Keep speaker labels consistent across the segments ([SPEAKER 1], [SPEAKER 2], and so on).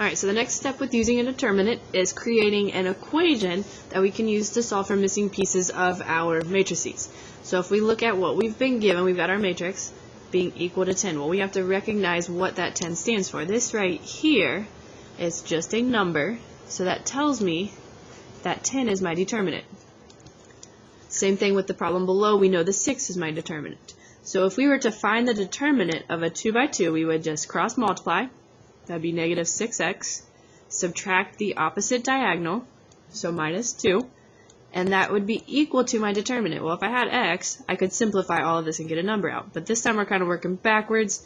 [SPEAKER 1] Alright, so the next step with using a determinant is creating an equation that we can use to solve for missing pieces of our matrices. So if we look at what we've been given, we've got our matrix being equal to 10. Well, we have to recognize what that 10 stands for. This right here is just a number, so that tells me that 10 is my determinant. Same thing with the problem below, we know the 6 is my determinant. So if we were to find the determinant of a 2 by 2, we would just cross multiply. That would be negative 6x, subtract the opposite diagonal, so minus 2, and that would be equal to my determinant. Well, if I had x, I could simplify all of this and get a number out. But this time we're kind of working backwards.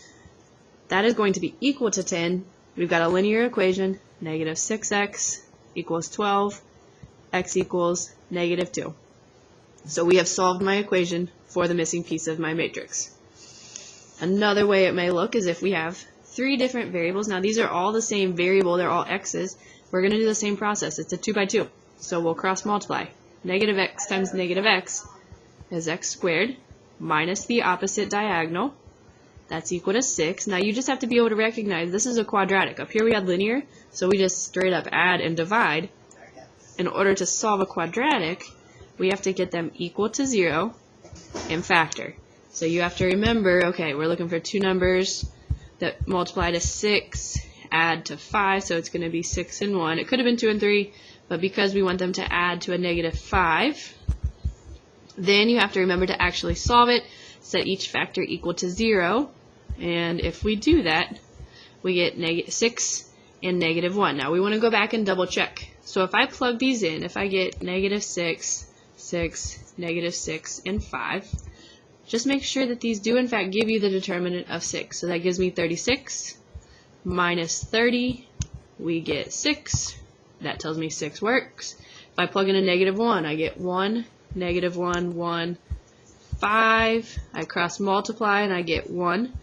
[SPEAKER 1] That is going to be equal to 10. We've got a linear equation, negative 6x equals 12, x equals negative 2. So we have solved my equation for the missing piece of my matrix. Another way it may look is if we have 3 different variables. Now these are all the same variable, they're all x's. We're going to do the same process. It's a 2 by 2. So we'll cross multiply. Negative x times negative x is x squared minus the opposite diagonal. That's equal to 6. Now you just have to be able to recognize this is a quadratic. Up here we had linear, so we just straight up add and divide. In order to solve a quadratic, we have to get them equal to 0 and factor. So you have to remember, okay, we're looking for 2 numbers that multiply to 6, add to 5, so it's going to be 6 and 1. It could have been 2 and 3, but because we want them to add to a negative 5, then you have to remember to actually solve it, set each factor equal to 0, and if we do that, we get 6 and negative 1. Now we want to go back and double check. So if I plug these in, if I get negative 6, 6, negative 6, and 5, just make sure that these do in fact give you the determinant of 6. So that gives me 36 minus 30, we get 6. That tells me 6 works. If I plug in a negative 1, I get 1, negative 1, 1, 5. I cross multiply and I get 1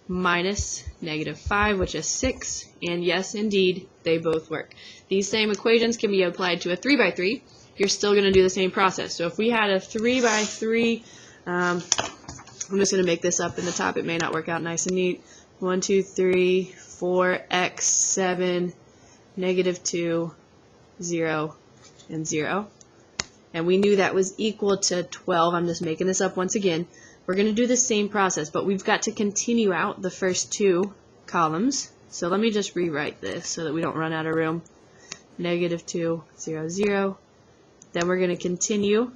[SPEAKER 1] minus negative 5, which is 6. And yes, indeed, they both work. These same equations can be applied to a 3 by 3. You're still going to do the same process. So if we had a 3 by 3, I'm just going to make this up in the top. It may not work out nice and neat. 1, 2, 3, 4, x, 7, negative 2, 0, and 0. And we knew that was equal to 12. I'm just making this up once again. We're going to do the same process, but we've got to continue out the first 2 columns. So let me just rewrite this so that we don't run out of room. Negative 2, 0, 0. Then we're going to continue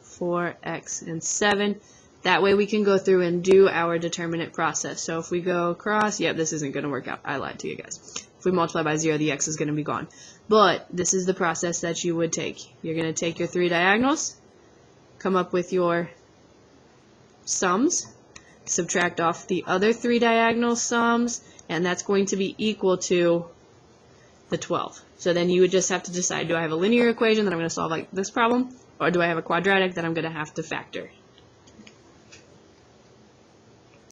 [SPEAKER 1] 4x and 7. That way we can go through and do our determinant process. So if we go across, yeah, this isn't going to work out. I lied to you guys. If we multiply by 0, the x is going to be gone. But this is the process that you would take. You're going to take your 3 diagonals, come up with your sums, subtract off the other 3 diagonal sums, and that's going to be equal to the 12. So then you would just have to decide, do I have a linear equation that I'm going to solve like this problem, or do I have a quadratic that I'm going to have to factor?